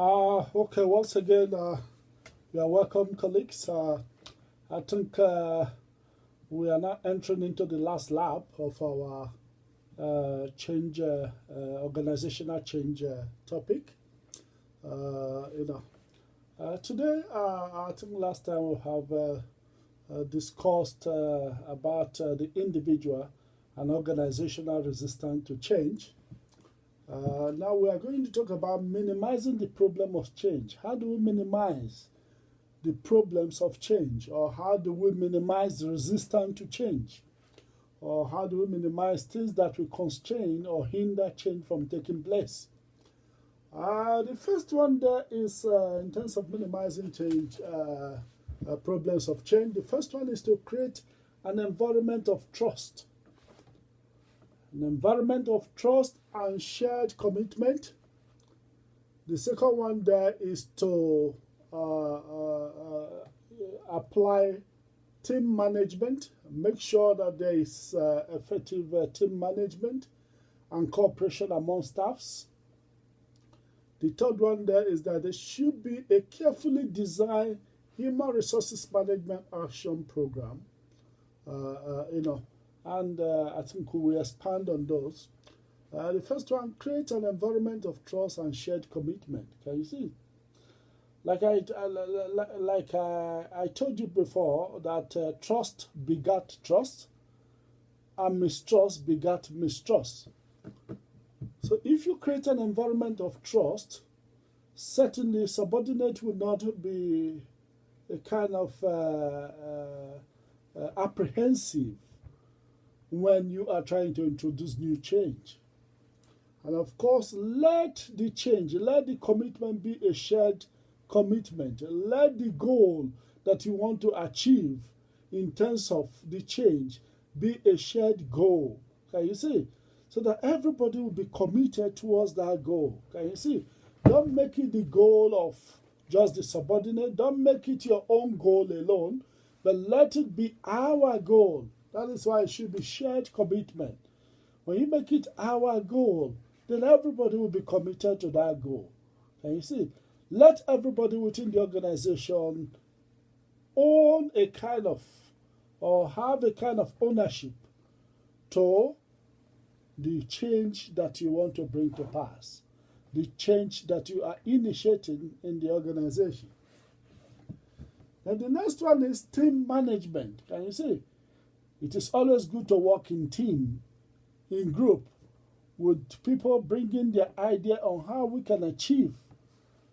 Okay, once again, you are welcome, colleagues. I think we are now entering into the last lap of our organizational change topic. You know, Today, I think last time we have discussed about the individual and organizational resistance to change. Now we are going to talk about minimizing the problem of change. How do we minimize the problems of change? Or how do we minimize resistance to change? Or how do we minimize things that will constrain or hinder change from taking place? The first one there is in terms of minimizing change, problems of change. The first one is to create an environment of trust. An environment of trust and shared commitment. The second one there is to apply team management. Make sure that there is effective team management and cooperation among staffs. The third one there is that there should be a carefully designed human resources management action program. And I think we will expand on those. The first one, create an environment of trust and shared commitment. Can you see? Like I told you before, that trust begat trust, and mistrust begat mistrust. So if you create an environment of trust, certainly subordinate will not be a kind of apprehensive when you are trying to introduce new change. And of course, let the commitment be a shared commitment. Let the goal that you want to achieve in terms of the change be a shared goal. Can you see? So that everybody will be committed towards that goal. Can you see? Don't make it the goal of just the subordinate. Don't make it your own goal alone, but let it be our goal. That is why it should be shared commitment. When you make it our goal, then everybody will be committed to that goal. Can you see? Let everybody within the organization own a kind of, or have a kind of ownership to the change that you want to bring to pass, the change that you are initiating in the organization. And the next one is team management. Can you see? It is always good to work in team, in group, with people bringing their idea on how we can achieve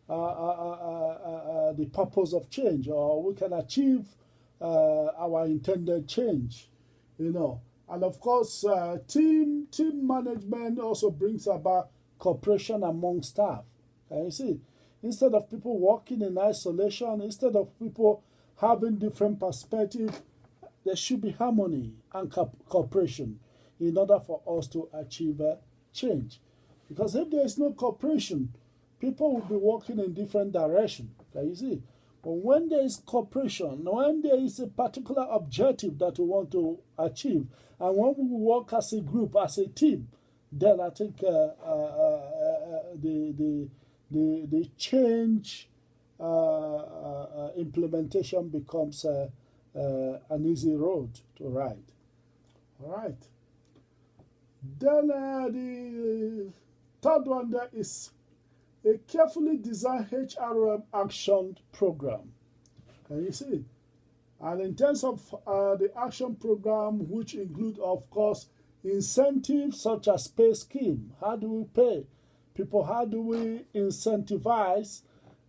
the purpose of change, or we can achieve our intended change, And of course, team management also brings about cooperation among staff. Can you see? Instead of people working in isolation, instead of people having different perspectives, there should be harmony and cooperation in order for us to achieve change. Because if there is no cooperation, people will be working in different directions. Can you see? But when there is cooperation, when there is a particular objective that we want to achieve, and when we work as a group, as a team, then I think the change implementation becomes an easy road to ride. All right. Then the third one there is a carefully designed HRM action program. Can you see? And in terms of the action program, which include, of course, incentives such as pay scheme. How do we pay people? How do we incentivize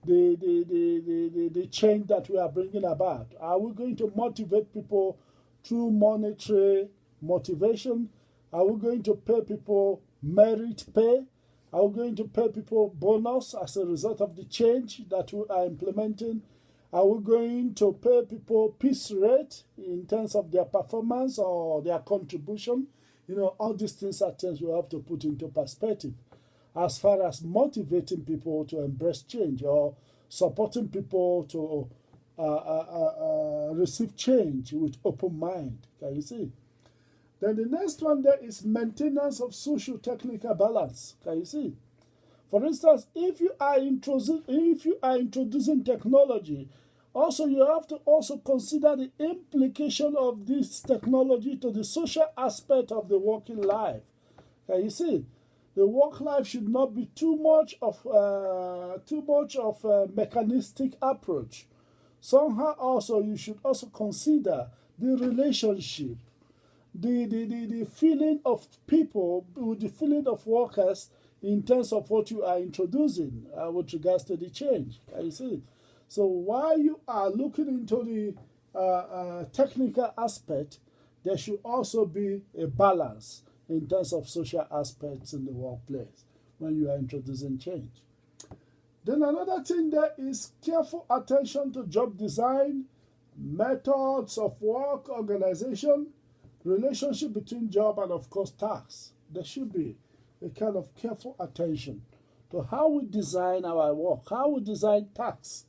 the change that we are bringing about? Are we going to motivate people through monetary motivation? Are we going to pay people merit pay? Are we going to pay people bonus as a result of the change that we are implementing? Are we going to pay people piece rate in terms of their performance or their contribution? All these things are things we have to put into perspective as far as motivating people to embrace change or supporting people to receive change with open mind. Can you see? Then the next one there is maintenance of social technical balance. Can you see? For instance, if you are introducing technology, also you have to also consider the implication of this technology to the social aspect of the working life. Can you see? The work life should not be too much of a mechanistic approach. Somehow also you should also consider the relationship, the feeling of people, the feeling of workers in terms of what you are introducing with regards to the change. Can you see? So while you are looking into the technical aspect, there should also be a balance in terms of social aspects in the workplace when you are introducing change. Then another thing there is careful attention to job design, methods of work, organization, relationship between job and of course tasks. There should be a kind of careful attention to how we design our work, how we design tasks.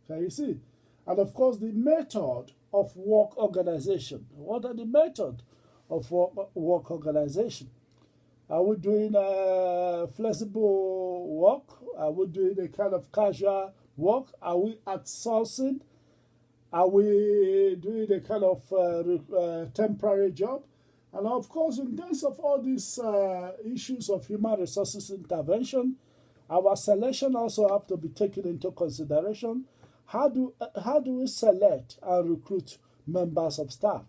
Can you see? And of course the method of work organization. What are the methods of work organization? Are we doing flexible work? Are we doing a kind of casual work? Are we outsourcing? Are we doing a kind of temporary job? And of course, in terms of all these issues of human resources intervention, our selection also have to be taken into consideration. How do we select and recruit members of staff?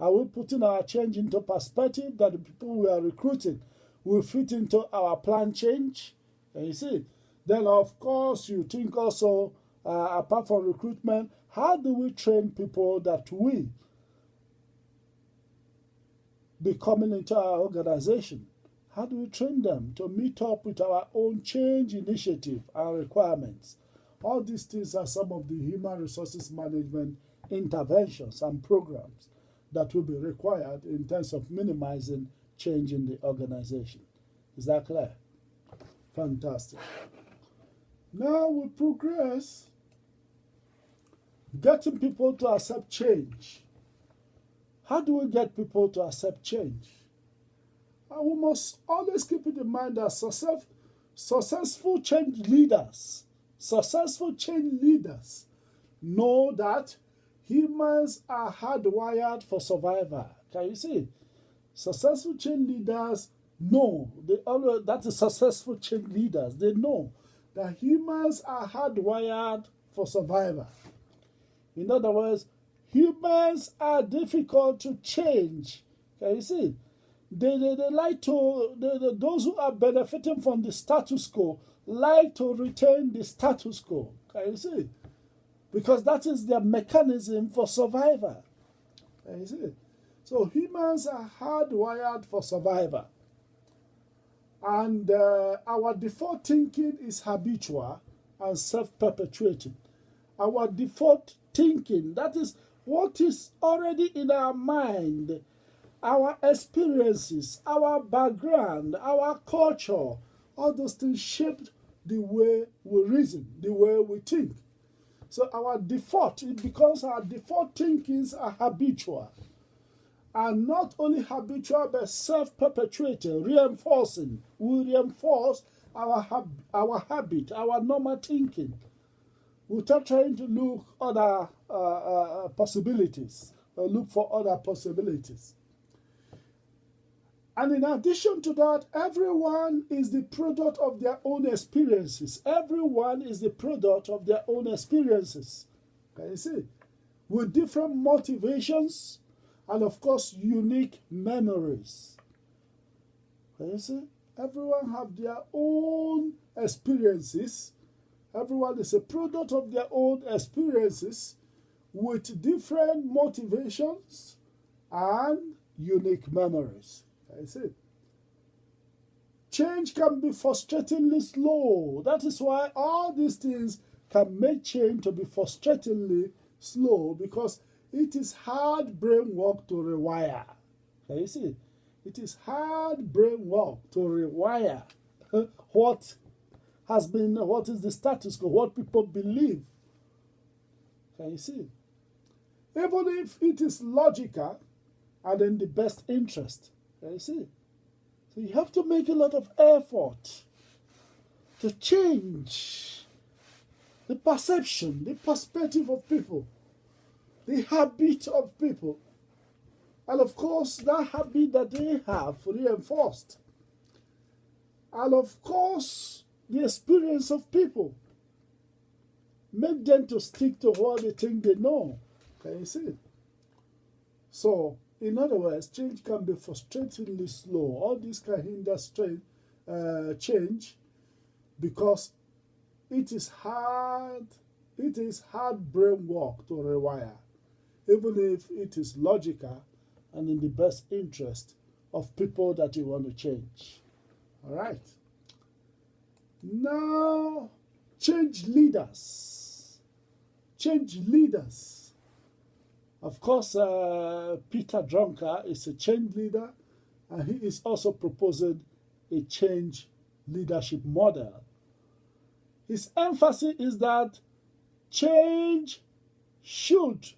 Are we putting our change into perspective that the people we are recruiting will fit into our plan change? And you see, then of course you think also, apart from recruitment, how do we train people that we be coming into our organization? How do we train them to meet up with our own change initiative and requirements? All these things are some of the human resources management interventions and programs that will be required in terms of minimizing change in the organization. Is that clear? Fantastic. Now we progress getting people to accept change. How do we get people to accept change? And we must always keep it in mind that successful change leaders know that humans are hardwired for survival. Can you see? Successful change leaders know, that is successful change leaders, they know that humans are hardwired for survival. In other words, humans are difficult to change. Can you see? They like to, those who are benefiting from the status quo like to retain the status quo. Can you see? Because that is their mechanism for survival. Can you see? So humans are hardwired for survival. And our default thinking is habitual and self-perpetuating. Our default thinking, that is what is already in our mind, our experiences, our background, our culture, all those things shaped the way we reason, the way we think. So our default, it becomes our default thinkings are habitual. And not only habitual, but self-perpetuating, reinforcing. We reinforce our habit, our normal thinking, without trying to look other possibilities, or look for other possibilities. And in addition to that, everyone is the product of their own experiences. Everyone is the product of their own experiences. Can you see? With different motivations and, of course, unique memories. Can you see? Everyone have their own experiences. Everyone is a product of their own experiences with different motivations and unique memories. I see. Change can be frustratingly slow. That is why all these things can make change to be frustratingly slow, because it is hard brain work to rewire. Can you see? It is hard brain work to rewire what is the status quo, what people believe. Can you see? Even if it is logical and in the best interest. You see? So you have to make a lot of effort to change the perception, the perspective of people, the habit of people, and of course that habit that they have reinforced, and of course the experience of people make them to stick to what they think they know. Can you see? So, in other words, change can be frustratingly slow. All this can hinder change because it is hard brain work to rewire, even if it is logical and in the best interest of people that you want to change. All right. Now, change leaders. Change leaders. Of course, Peter Drucker is a change leader, and he is also proposing a change leadership model. His emphasis is that change should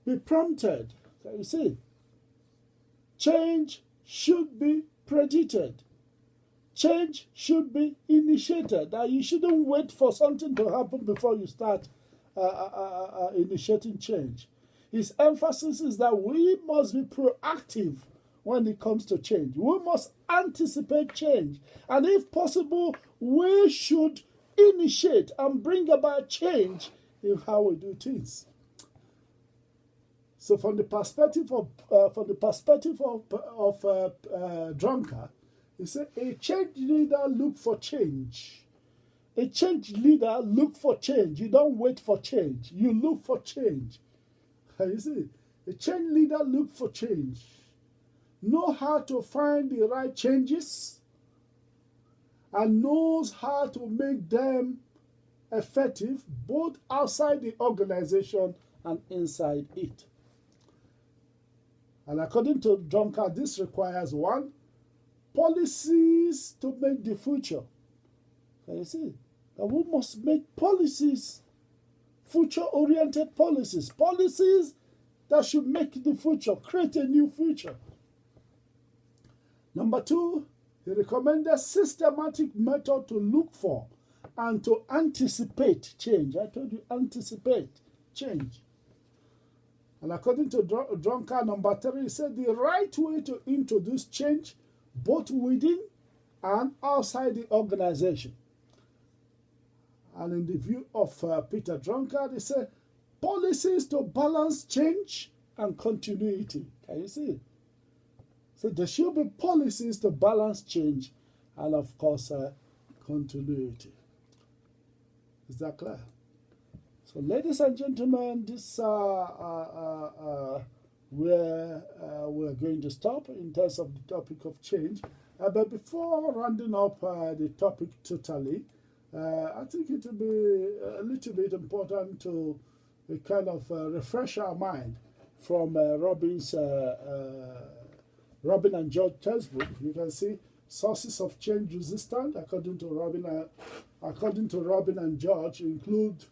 be prompted. Can you see? Change should be predicted. Change should be initiated. That you shouldn't wait for something to happen before you start initiating change. His emphasis is that we must be proactive when it comes to change. We must anticipate change. And if possible, we should initiate and bring about change in how we do things. So from the perspective of Drucker, he said a change leader look for change. A change leader look for change. You don't wait for change. You look for change. You see, a change leader look for change. Know how to find the right changes and knows how to make them effective both outside the organization and inside it. And according to Drucker, this requires one, policies to make the future. Can you see? That we must make policies, future-oriented policies, policies that should make the future, create a new future. Number two, he recommended systematic method to look for and to anticipate change. I told you, anticipate change. And according to Drucker, number three, he said the right way to introduce change both within and outside the organization. And in the view of Peter Drucker, they say policies to balance change and continuity. Can you see? So there should be policies to balance change and, of course, continuity. Is that clear? So, ladies and gentlemen, this where we're going to stop in terms of the topic of change. But before rounding up the topic totally, I think it will be a little bit important to kind of refresh our mind from Robin and George textbook. You can see sources of change resistance, according to Robin and George, include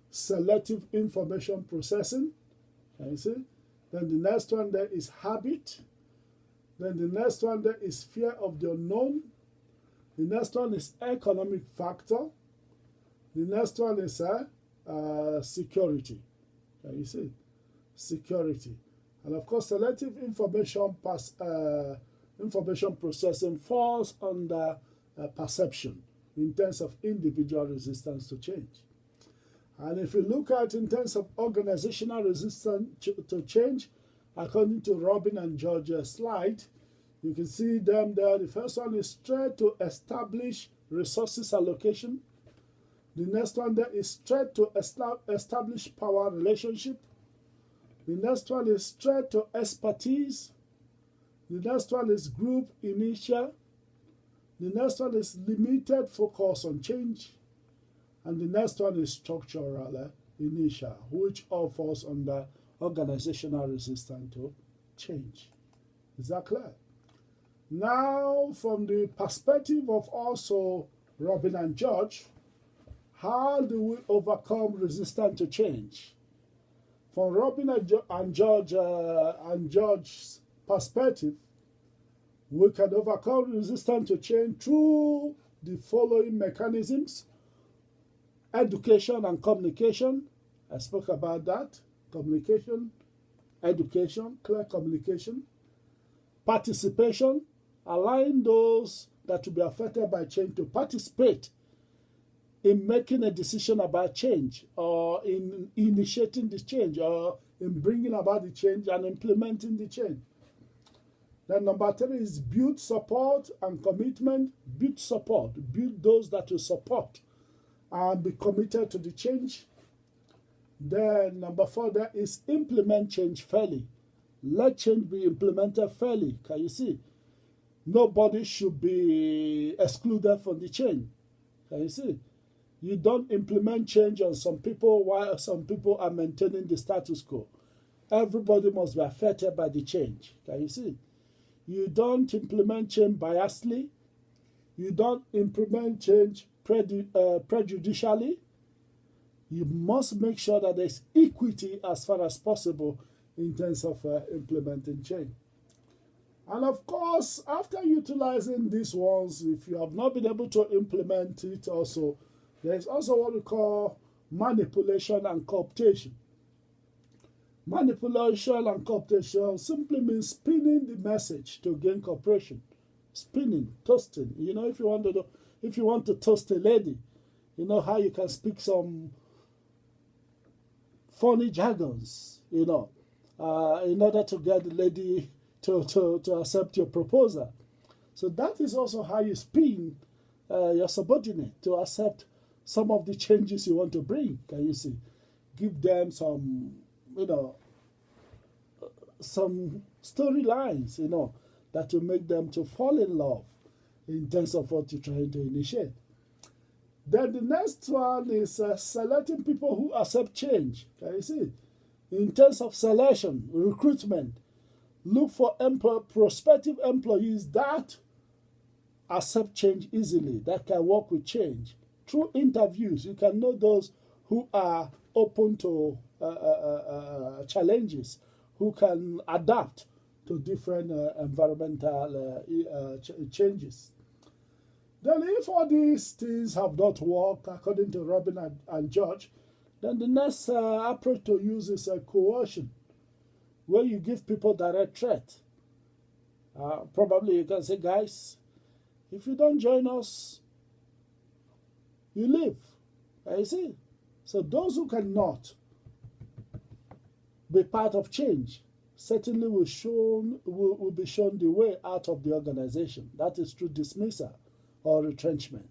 selective information processing. Can you see? Then the next one there is habit. Then the next one there is fear of the unknown. The next one is economic factor. The next one is security. Can you see? Security. And of course, selective information processing falls under perception in terms of individual resistance to change. And if you look at in terms of organizational resistance to change, according to Robin and George's slide, you can see them there. The first one is straight to establish resources allocation. The next one there is straight to establish power relationship. The next one is straight to expertise. The next one is group inertia. The next one is limited focus on change. And the next one is structural inertia, which all falls under organizational resistance to change. Is that clear? Now, from the perspective of also Robin and George, how do we overcome resistance to change? From Robin and George's perspective, we can overcome resistance to change through the following mechanisms: education and communication. I spoke about that. Communication, education, clear communication. Participation, allowing those that will be affected by change to participate in making a decision about change, or in initiating the change, or in bringing about the change and implementing the change. Then number 3 is build support and commitment. Build support, build those that will support and be committed to the change. Then number 4 there is implement change fairly. Let change be implemented fairly. Can you see? Nobody should be excluded from the change. Can you see? You don't implement change on some people while some people are maintaining the status quo. Everybody must be affected by the change. Can you see? You don't implement change biasly. You don't implement change prejudicially. You must make sure that there's equity as far as possible in terms of implementing change. And of course, after utilizing these ones, if you have not been able to implement it also, there's also what we call manipulation and cooptation. Manipulation and cooptation simply means spinning the message to gain cooperation. Spinning, toasting. You know, if you want to toast a lady, you know how you can speak some funny jargons, in order to get the lady to accept your proposal. So that is also how you spin your subordinate to accept some of the changes you want to bring. Can you see? Give them some, some storylines, that will make them to fall in love in terms of what you're trying to initiate. Then the next one is selecting people who accept change. Can you see? In terms of selection, recruitment, look for prospective employees that accept change easily, that can work with change. Through interviews, you can know those who are open to challenges, who can adapt to different environmental changes. Then if all these things have not worked, according to Robin and George, then the next approach to use is coercion, where you give people direct threat. Probably you can say, guys, if you don't join us, you leave. You see? So those who cannot be part of change certainly will be shown the way out of the organization. That is through dismissal or retrenchment.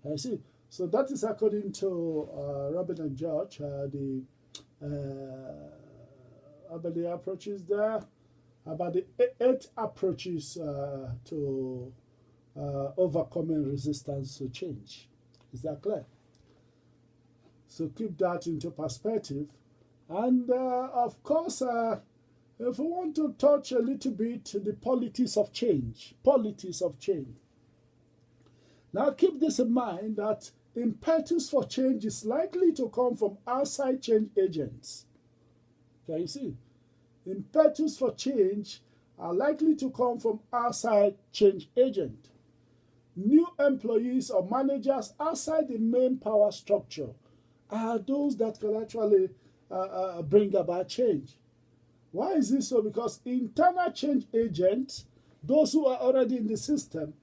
You see? So that is according to Robin and George, the approaches there, about the 8 approaches to overcoming resistance to change. Is that clear? So keep that into perspective. And of course, if we want to touch a little bit the politics of change. Now keep this in mind, that impetus for change is likely to come from outside change agents. Can you see? Impetus for change are likely to come from outside change agent. New employees or managers outside the main power structure are those that can actually bring about change. Why is this so? Because internal change agents, those who are already in the system,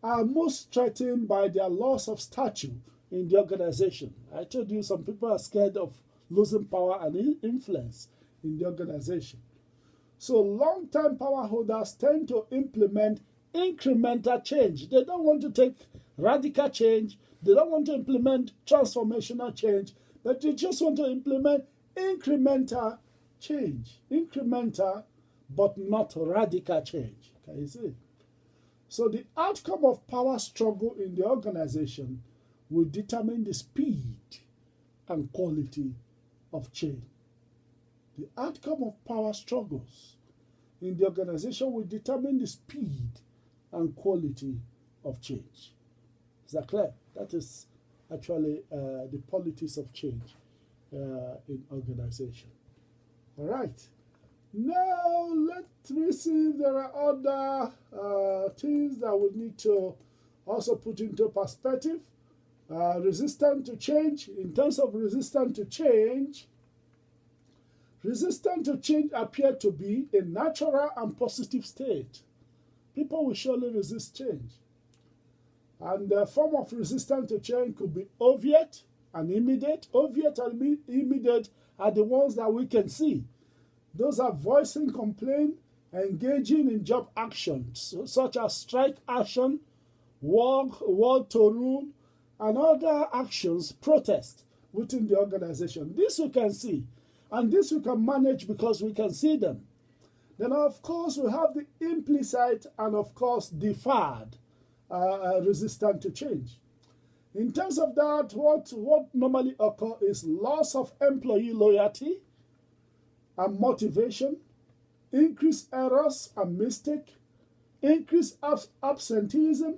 are most threatened by their loss of stature in the organization. I told you some people are scared of losing power and influence in the organization. So long-term power holders tend to implement incremental change. They don't want to take radical change. They don't want to implement transformational change, but they just want to implement incremental change. Incremental, but not radical change. Can you see? So the outcome of power struggle in the organization will determine the speed and quality of change. The outcome of power struggles in the organization will determine the speed and quality of change. Is that clear? That is actually the politics of change in organization. All right. Now, let me see if there are other things that we need to also put into perspective. Resistant to change, in terms of resistant to change appear to be a natural and positive state. People will surely resist change. And the form of resistance to change could be obvious and immediate. Obvious and immediate are the ones that we can see. Those are voicing complaint, engaging in job actions, such as strike action, work to rule, and other actions, protest within the organization. This we can see, and this we can manage because we can see them. Then, of course, we have the implicit and, of course, deferred resistance to change. In terms of that, what normally occurs is loss of employee loyalty and motivation, increased errors and mistake, increased absenteeism,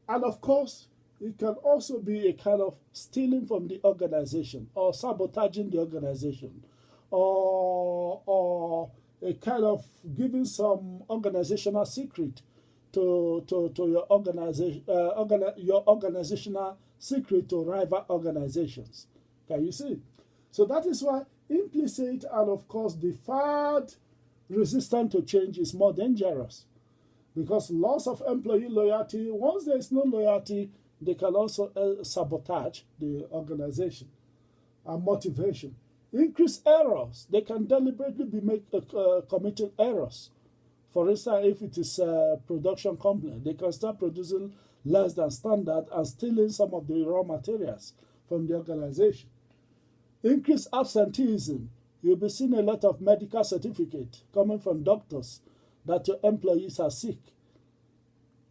and of course, it can also be a kind of stealing from the organization or sabotaging the organization, or a kind of giving some organizational secret to your organization, your organizational secret to rival organizations. Can you see? So that is why implicit and, of course, deferred resistance to change is more dangerous, because loss of employee loyalty, once there is no loyalty, they can also sabotage the organization. And motivation. Increased errors. They can deliberately be committing errors. For instance, if it is a production company, they can start producing less than standard and stealing some of the raw materials from the organization. Increased absenteeism. You'll be seeing a lot of medical certificates coming from doctors that your employees are sick.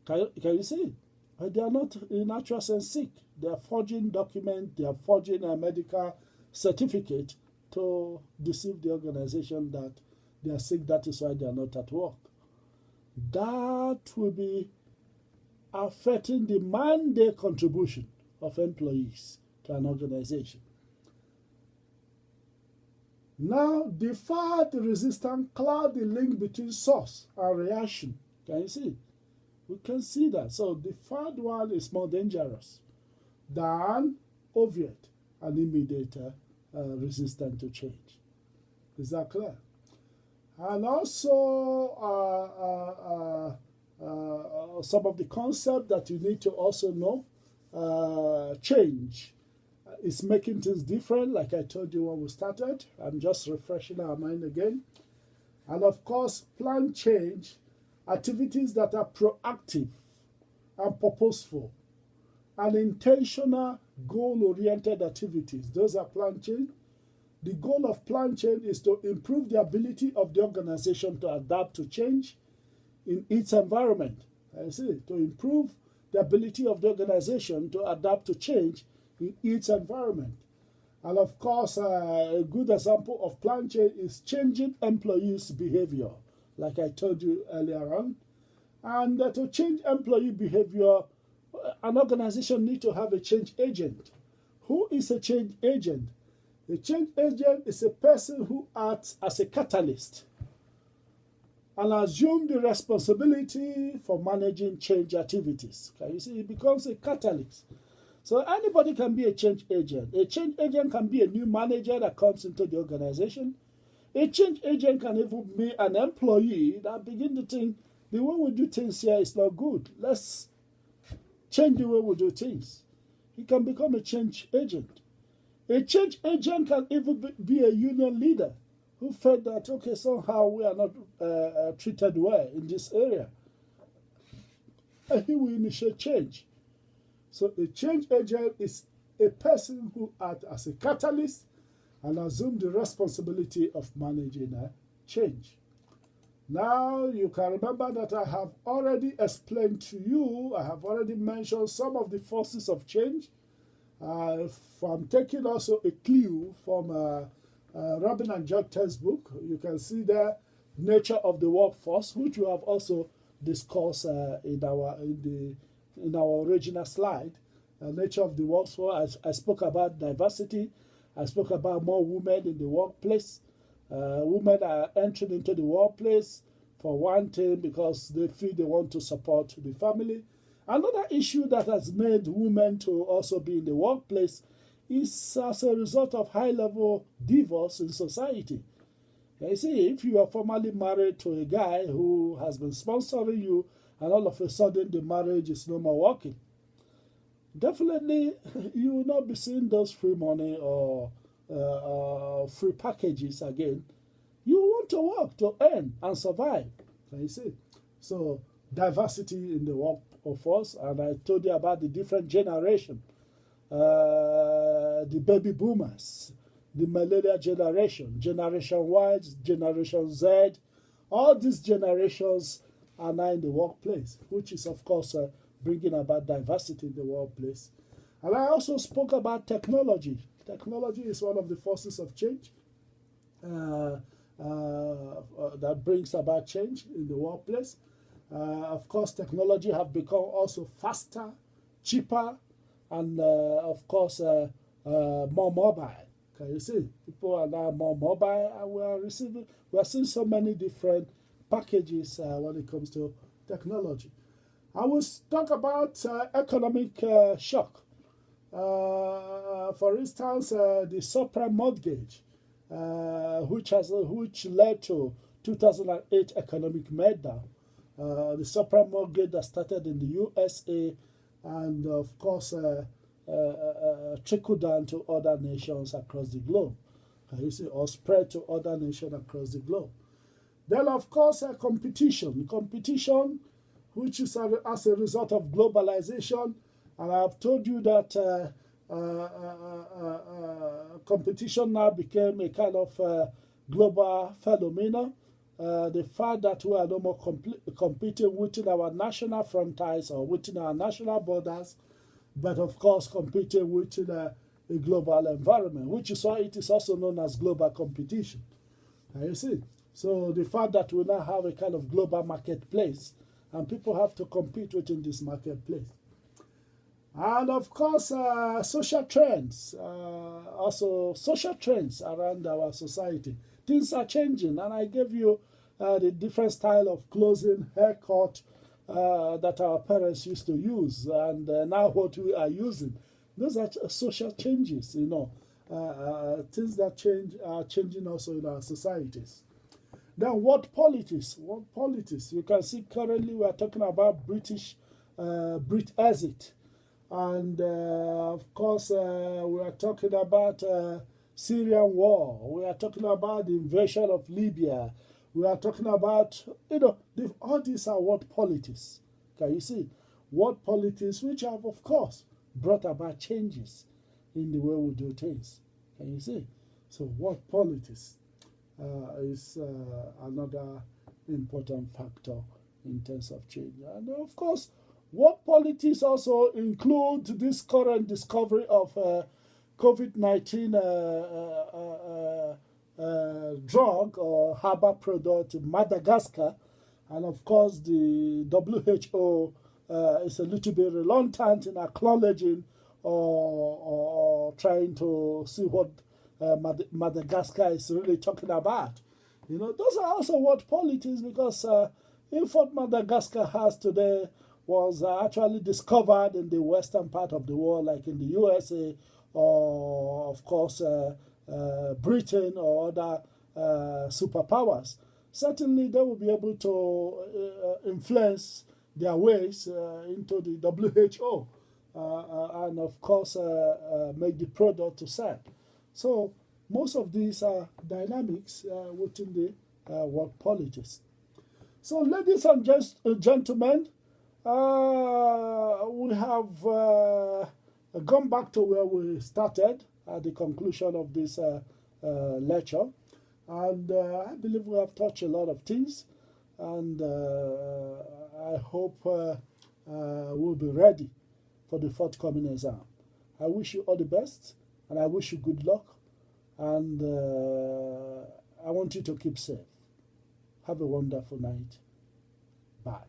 Can you see? They are not in actual sense sick. They are forging documents, they are forging a medical certificate to deceive the organization that they are sick, that is why they are not at work. That will be affecting the mandate contribution of employees to an organization. Now, deferred resistance cloud the link between source and reaction. Can you see? We can see that. So the third one is more dangerous than obvious and immediate resistance to change. Is that clear? And also some of the concepts that you need to also know. Change is making things different, like I told you when we started. I'm just refreshing our mind again. And of course, planned change, activities that are proactive and purposeful and intentional goal-oriented activities. Those are planned change. The goal of planned change is to improve the ability of the organization to adapt to change in its environment. I see, to improve the ability of the organization to adapt to change in its environment. And of course, a good example of planned change is changing employees' behavior, like I told you earlier on. And to change employee behavior, an organization needs to have a change agent. Who is a change agent? A change agent is a person who acts as a catalyst and assumes the responsibility for managing change activities. Can you see? It becomes a catalyst. So anybody can be a change agent. A change agent can be a new manager that comes into the organization. A change agent can even be an employee that begin to think, the way we do things here is not good. Let's change the way we do things. He can become a change agent. A change agent can even be a union leader who felt that, okay, somehow we are not treated well in this area. And he will initiate change. So a change agent is a person who acts as a catalyst and assumes the responsibility of managing a change. Now, you can remember that I have already explained to you, I have already mentioned some of the forces of change. I'm taking also a clue from Robin and George textbook. You can see the nature of the workforce, which we have also discussed in our original slide. Nature of the workforce. I spoke about diversity. I spoke about more women in the workplace. Women are entering into the workplace for one thing, because they feel they want to support the family. Another issue that has made women to also be in the workplace is as a result of high-level divorce in society. You see, if you are formerly married to a guy who has been sponsoring you, and all of a sudden the marriage is no more working, definitely you will not be seeing those free money or free packages again. You want to work to earn and survive. Can you see? So diversity in the workforce, and I told you about the different generation, the baby boomers, the millennial generation, Generation Y, Generation Z. All these generations are now in the workplace, which is of course bringing about diversity in the workplace. And I also spoke about technology. Technology is one of the forces of change that brings about change in the workplace. Of course, technology have become also faster, cheaper, and of course more mobile. Can you see? People are now more mobile, and we are seeing so many different packages when it comes to technology. I will talk about economic shock. For instance, the subprime mortgage, which led to 2008 economic meltdown. The subprime mortgage that started in the USA and, of course, trickled down to other nations across the globe. You see, or spread to other nations across the globe. Then, of course, competition, which is as a result of globalization. And I've told you that competition now became a kind of global phenomenon. The fact that we are no more competing within our national frontiers or within our national borders, but of course competing within a global environment, which is why it is also known as global competition. You see? So the fact that we now have a kind of global marketplace, and people have to compete within this marketplace. And of course, social trends, also social trends around our society. Things are changing, and I gave you the different style of clothing, haircut that our parents used to use, and now what we are using. Those are social changes, you know, things that change are changing also in our societies. Then what politics? What politics? You can see currently we are talking about Brexit. And of course, we are talking about Syrian war. We are talking about the invasion of Libya. We are talking about, you know, all these are what politics. Can you see? What politics, which have, of course, brought about changes in the way we do things. Can you see? So what politics is another important factor in terms of change. And of course, what politics also include this current discovery of COVID-19 drug or herbal product in Madagascar. And of course, the WHO is a little bit reluctant in acknowledging or trying to see what Madagascar is really talking about. You know, those are also what politics, because if what Madagascar has today was actually discovered in the western part of the world, like in the USA or, of course, Britain or other superpowers, certainly they will be able to influence their ways into the WHO and, of course, make the product to sell. So most of these are dynamics within the world politics. So, ladies and gentlemen, we have gone back to where we started at the conclusion of this lecture, and I believe we have touched a lot of things, and I hope we'll be ready for the forthcoming exam. I wish you all the best, and I wish you good luck, and I want you to keep safe. Have a wonderful night. Bye.